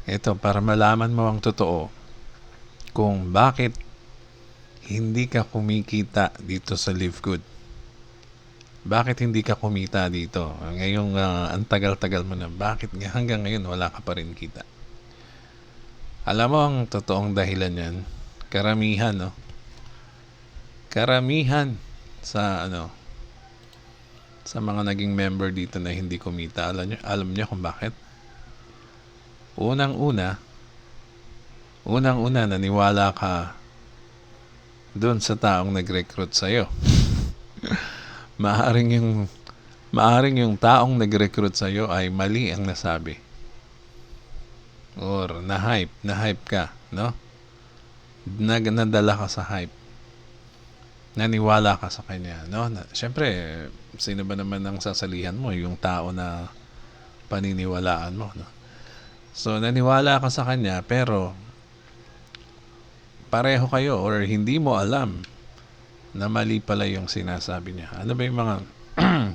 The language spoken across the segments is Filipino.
Ito, para malaman mo ang totoo kung bakit hindi ka kumikita dito sa Live Good. Bakit hindi ka kumita dito? Ngayong ang tagal-tagal mo na, bakit hanggang ngayon wala ka pa rin kita? Alam mo ang totoong dahilan yan? Karamihan, no? Karamihan sa sa mga naging member dito na hindi kumita. Alam niyo kung bakit? Unang-una naniwala ka doon sa taong nag-recruit sa'yo. Maaring yung taong nag-recruit sa'yo ay mali ang nasabi. Or na-hype ka, no? Nadala ka sa hype. Naniwala ka sa kanya, no? Siyempre, sino ba naman ang sasalihan mo? Yung tao na paniniwalaan mo, no? So, naniwala ka sa kanya, pero pareho kayo or hindi mo alam na mali pala yung sinasabi niya. Ano ba yung mga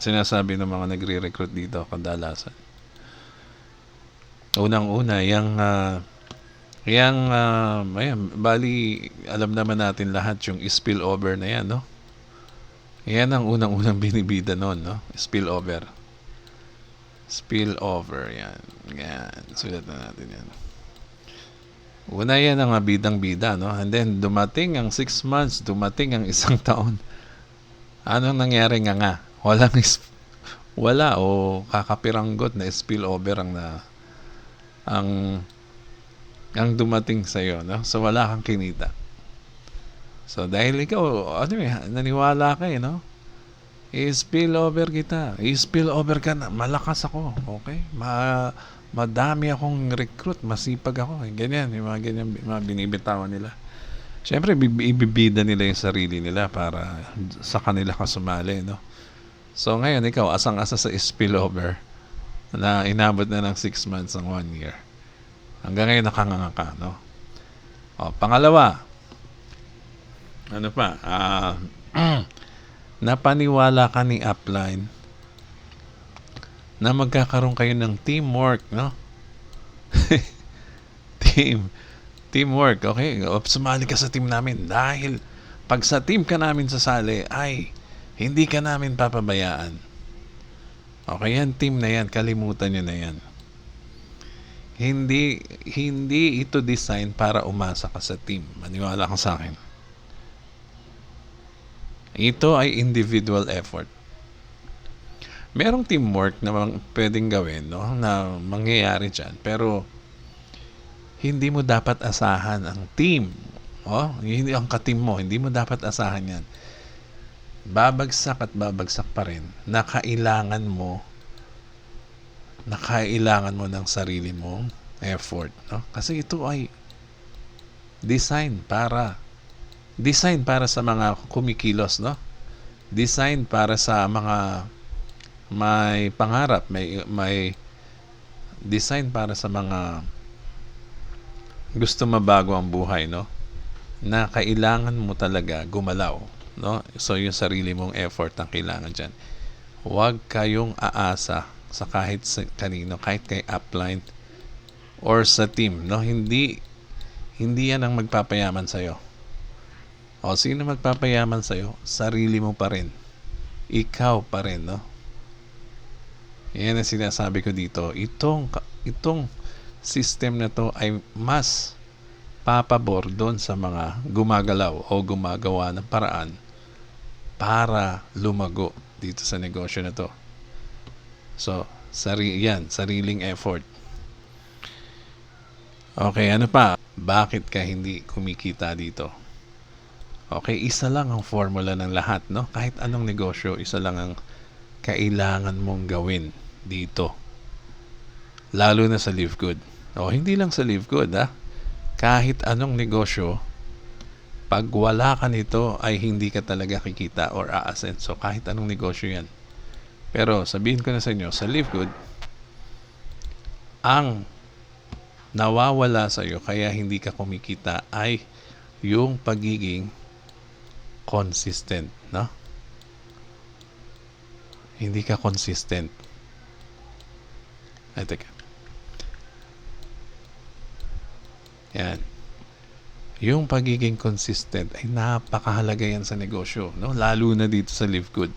sinasabi ng mga nagre-recruit dito kadalasan? Unang-una, ayan, bali, alam naman natin lahat yung spillover na yan, no? Yan ang unang-unang binibida nun, no? Spillover. Spillover, yan. Yan, sulat na natin yan. Una yan ang bidang-bida, no? And then, dumating ang 6 months, dumating ang 1 taon. Anong nangyari nga? Wala o kakapiranggot na spillover ang dumating sa'yo, no? So, wala kang kinita. So, dahil ikaw, naniwala ka, no? I-spillover kita. I-spillover ka na. Malakas ako, okay? Madami akong recruit, masipag ako. Ganyan, yung mga ganyan, mga binibitawan nila. Siyempre, ibibida nila yung sarili nila para sa kanila ka sumali, no? So, ngayon, ikaw, asang-asa sa spillover na inabot na ng 6 months ang 1 year. Hanggang ngayon, nakanganga ka, no? O, pangalawa, napaniwala ka ni Upline na magkakaroon kayo ng teamwork, no? Teamwork, okay? O, sumali ka sa team namin dahil pag sa team ka namin sasali, ay hindi ka namin papabayaan. Okay, yan team na yan, kalimutan nyo na yan. Hindi ito design para umasa ka sa team. Maniwala ka sa akin. Ito ay individual effort. Merong teamwork na pwedeng gawin, no? Na mangyayari dyan. Pero hindi mo dapat asahan ang team. Hindi ang ka-team mo. Hindi mo dapat asahan yan. Babagsak at babagsak pa rin na kailangan mo ng sarili mong effort, no? Kasi ito ay design para sa mga kumikilos, no? Design para sa mga may pangarap, may design para sa mga gusto mabago ang buhay, no? Na kailangan mo talaga gumalaw, no? So yung sarili mong effort ang kailangan diyan. Huwag kayong aasa sa kahit kanino, kahit kay upline or sa team, no? Hindi yan ang magpapayaman sa'yo. O, sino magpapayaman sa'yo? Sarili mo pa rin. Ikaw pa rin, no? Yan ang sinasabi ko dito. Itong system na to ay mas papabor doon sa mga gumagalaw o gumagawa ng paraan para lumago dito sa negosyo na to. So, sariling effort. Okay, ano pa? Bakit ka hindi kumikita dito? Okay, isa lang ang formula ng lahat, no? Kahit anong negosyo, isa lang ang kailangan mong gawin dito. Lalo na sa Live Good. O, hindi lang sa Live Good, ha? Kahit anong negosyo, pag wala ka nito, ay hindi ka talaga kikita or aasenso. Kahit anong negosyo yan. Pero sabihin ko na sa inyo, sa Live Good, ang nawawala sa iyo kaya hindi ka kumikita ay yung pagiging consistent, no? Hindi ka consistent. Ay, teka. Yan. Yung pagiging consistent ay napakahalaga yan sa negosyo, no? Lalo na dito sa Live Good.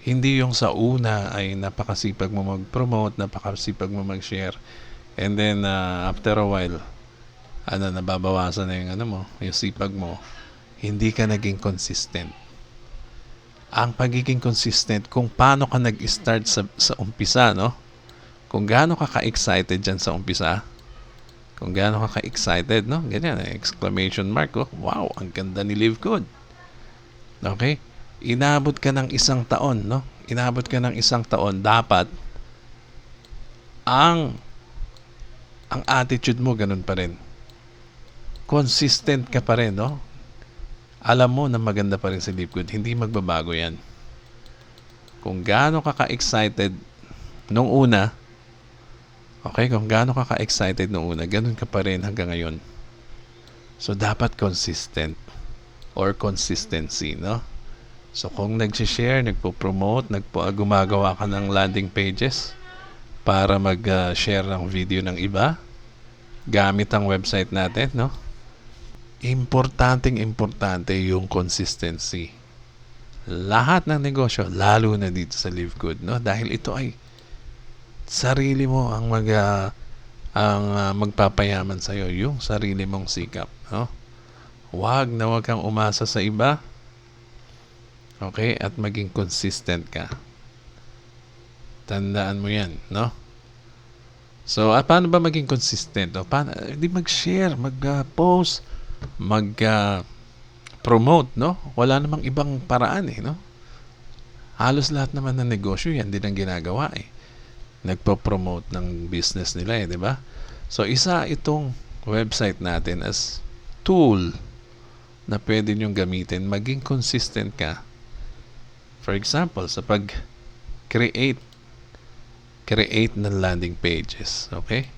Hindi yung sa una ay napakasipag mo mag-promote, napakasipag mo mag-share, and then after a while, nababawasan na yung sipag mo, hindi ka naging consistent. Ang pagiging consistent, kung paano ka nag-start sa umpisa, no? Kung gaano ka ka-excited dyan sa umpisa, kung gaano ka ka-excited, no? Ganyan, exclamation mark, oh. Wow, ang ganda ni Live Good. Okay? Inabot ka ng 1 taon, no? Inabot ka ng 1 taon, dapat ang attitude mo ganun pa rin. Consistent ka pa rin, no? Alam mo na maganda pa rin si Live Good. Hindi magbabago yan. Kung gaano ka ka-excited nung una, okay, kung gaano ka ka-excited nung una, ganun ka pa rin hanggang ngayon. So, dapat consistent or consistency, no? So, kung nag-share, nagpo-promote, gumagawa ka ng landing pages para mag-share ng video ng iba, gamit ang website natin, no? Importante yung consistency. Lahat ng negosyo, lalo na dito sa Live Good, no? Dahil ito ay sarili mo ang magpapayaman sa iyo, yung sarili mong sikap, no? Wag kang umasa sa iba. Okay? At maging consistent ka. Tandaan mo 'yan, no? So, paano ba maging consistent? Hindi mag-share, mag-post, mag-promote, no? Wala namang ibang paraan, no? Halos lahat naman ng negosyo yan din ang ginagawa, nagpo-promote ng business nila, di ba? So, isa itong website natin as tool na pwede nyong gamitin, maging consistent ka. For example, sa pag-create ng landing pages, okay?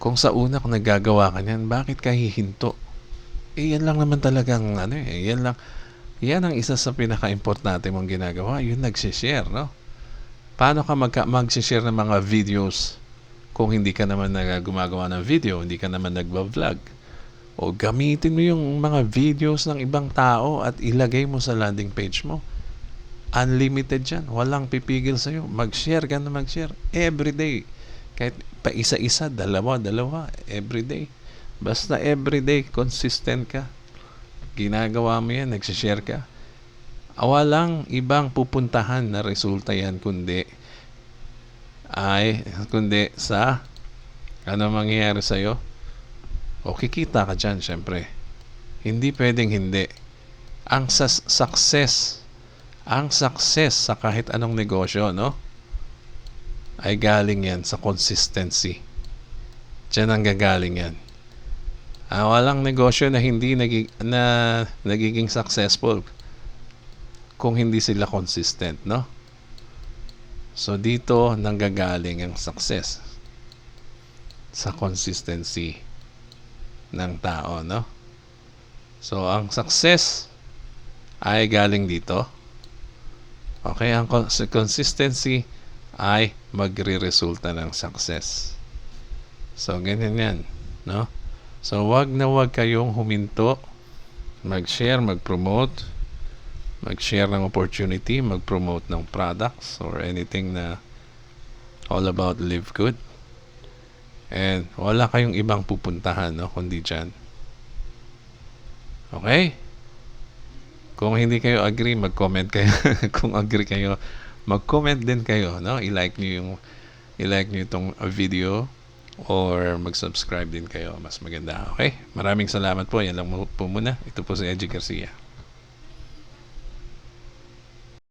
Kung sa una kung nagagawa ka niyan, bakit ka hihinto? Yan lang naman talagang yan ang isa sa pinaka-importante mong ginagawa, yung nag-share, no? Paano ka mag-share ng mga videos kung hindi ka naman gumagawa ng video, hindi ka naman nagba-vlog? O gamitin mo yung mga videos ng ibang tao at ilagay mo sa landing page mo. Unlimited yan. Walang pipigil sa'yo. Mag-share ka na mag-share. Everyday. Kahit pa isa-isa, dalawa, everyday. Basta everyday, consistent ka. Ginagawa mo yan, nagsishare ka. Walang ibang pupuntahan na resulta yan kundi sa mangyayari sa'yo. O kikita ka dyan, syempre. Hindi pwedeng hindi. Ang success sa kahit anong negosyo, no? Ay galing yan sa consistency. Diyan ang gagaling yan. Walang negosyo na hindi nagiging successful kung hindi sila consistent, no? So dito nanggagaling ang success sa consistency ng tao, no? So ang success ay galing dito. Okay, ang consistency ay magre-resulta ng success. So ganyan yan, no? So wag kayong huminto, mag-share, mag-promote, mag-share ng opportunity, mag-promote ng products or anything na all about Live Good. And wala kayong ibang pupuntahan, no, kundi dyan. Okay? Kung hindi kayo agree, mag-comment kayo. Kung agree kayo, mag-comment din kayo, no? I-like niyo itong video or mag-subscribe din kayo. Mas maganda, okay? Maraming salamat po. Yan lang po muna. Ito po si Edgy Garcia.